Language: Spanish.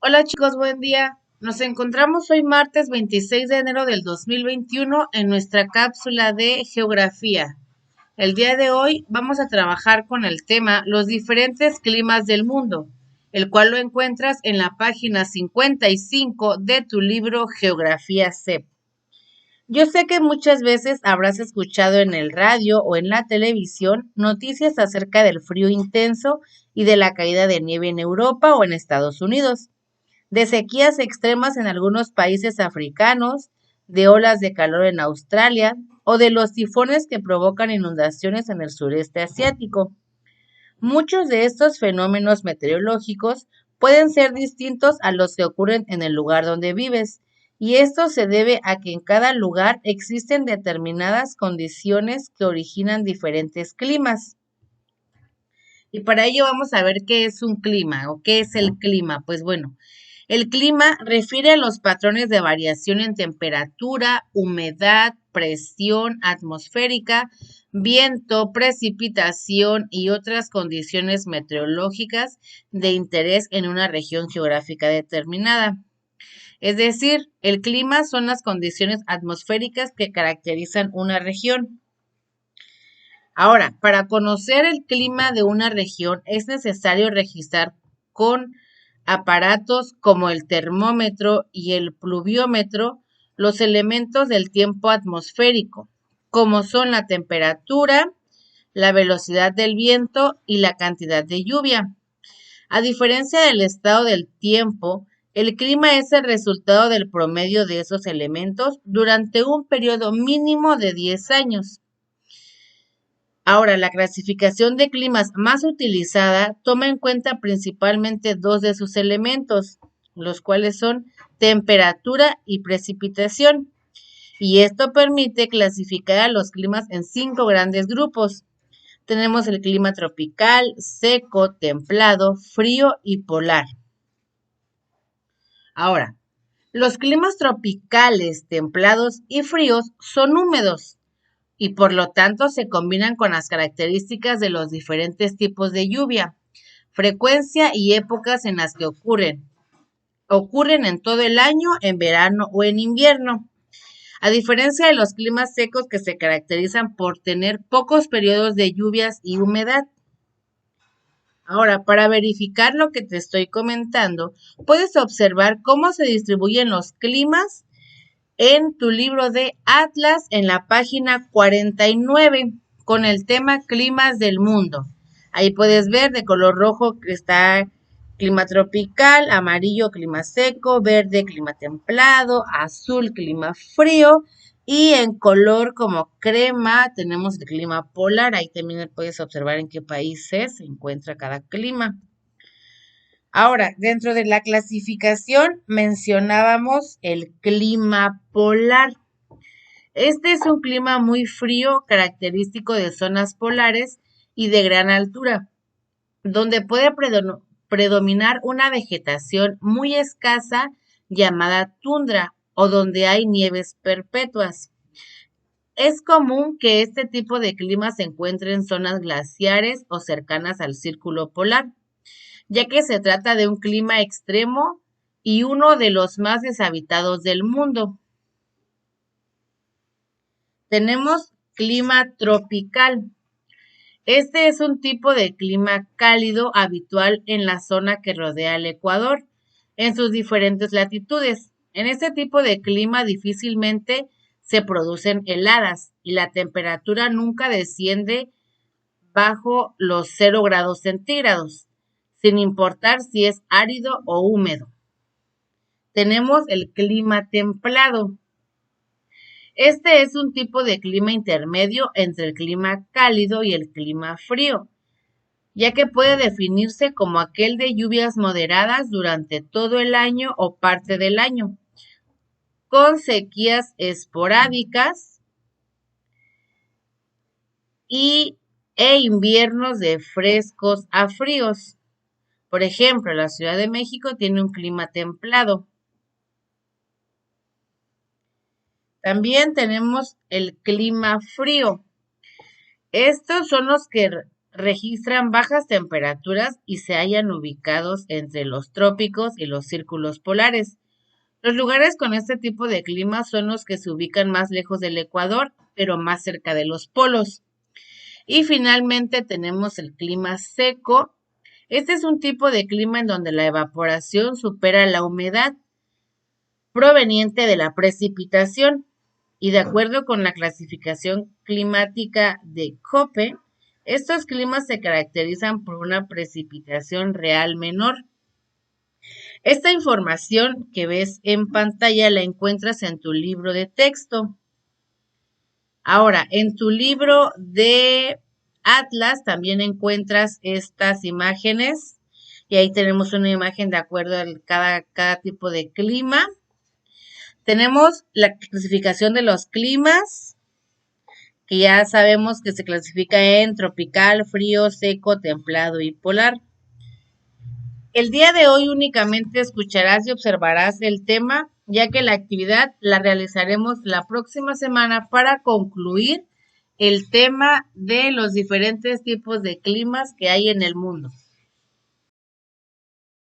Hola chicos, buen día. Nos encontramos hoy martes 26 de enero del 2021 en nuestra cápsula de geografía. El día de hoy vamos a trabajar con el tema los diferentes climas del mundo, el cual lo encuentras en la página 55 de tu libro Geografía CEP. Yo sé que muchas veces habrás escuchado en el radio o en la televisión noticias acerca del frío intenso y de la caída de nieve en Europa o en Estados Unidos, de sequías extremas en algunos países africanos, de olas de calor en Australia o de los tifones que provocan inundaciones en el sureste asiático. Muchos de estos fenómenos meteorológicos pueden ser distintos a los que ocurren en el lugar donde vives, y esto se debe a que en cada lugar existen determinadas condiciones que originan diferentes climas. Y para ello vamos a ver qué es un clima o qué es el clima. Pues bueno, el clima refiere a los patrones de variación en temperatura, humedad, presión atmosférica, viento, precipitación y otras condiciones meteorológicas de interés en una región geográfica determinada. Es decir, el clima son las condiciones atmosféricas que caracterizan una región. Ahora, para conocer el clima de una región es necesario registrar con aparatos como el termómetro y el pluviómetro los elementos del tiempo atmosférico, como son la temperatura, la velocidad del viento y la cantidad de lluvia. A diferencia del estado del tiempo, el clima es el resultado del promedio de esos elementos durante un periodo mínimo de 10 años. Ahora, la clasificación de climas más utilizada toma en cuenta principalmente dos de sus elementos, los cuales son temperatura y precipitación. Y esto permite clasificar a los climas en cinco grandes grupos. Tenemos el clima tropical, seco, templado, frío y polar. Ahora, los climas tropicales, templados y fríos son húmedos y por lo tanto se combinan con las características de los diferentes tipos de lluvia, frecuencia y épocas en las que ocurren. Ocurren en todo el año, en verano o en invierno. A diferencia de los climas secos que se caracterizan por tener pocos periodos de lluvias y humedad. Ahora, para verificar lo que te estoy comentando, puedes observar cómo se distribuyen los climas en tu libro de Atlas en la página 49 con el tema Climas del Mundo. Ahí puedes ver de color rojo que está clima tropical, amarillo clima seco, verde clima templado, azul clima frío y en color como crema tenemos el clima polar. Ahí también puedes observar en qué países se encuentra cada clima. Ahora, dentro de la clasificación mencionábamos el clima polar. Este es un clima muy frío, característico de zonas polares y de gran altura, donde puede predominar una vegetación muy escasa llamada tundra o donde hay nieves perpetuas. Es común que este tipo de clima se encuentre en zonas glaciares o cercanas al círculo polar, ya que se trata de un clima extremo y uno de los más deshabitados del mundo. Tenemos clima tropical. Este es un tipo de clima cálido habitual en la zona que rodea el Ecuador, en sus diferentes latitudes. En este tipo de clima difícilmente se producen heladas y la temperatura nunca desciende bajo los 0 °C, sin importar si es árido o húmedo. Tenemos el clima templado. Este es un tipo de clima intermedio entre el clima cálido y el clima frío, ya que puede definirse como aquel de lluvias moderadas durante todo el año o parte del año, con sequías esporádicas e inviernos de frescos a fríos. Por ejemplo, la Ciudad de México tiene un clima templado. También tenemos el clima frío. Estos son los que registran bajas temperaturas y se hallan ubicados entre los trópicos y los círculos polares. Los lugares con este tipo de clima son los que se ubican más lejos del ecuador, pero más cerca de los polos. Y finalmente tenemos el clima seco. Este es un tipo de clima en donde la evaporación supera la humedad proveniente de la precipitación. Y de acuerdo con la clasificación climática de Köppen, estos climas se caracterizan por una precipitación real menor. Esta información que ves en pantalla la encuentras en tu libro de texto. Ahora, en tu libro de Atlas también encuentras estas imágenes y ahí tenemos una imagen de acuerdo a cada tipo de clima. Tenemos la clasificación de los climas, que ya sabemos que se clasifica en tropical, frío, seco, templado y polar. El día de hoy únicamente escucharás y observarás el tema, ya que la actividad la realizaremos la próxima semana para concluir el tema de los diferentes tipos de climas que hay en el mundo.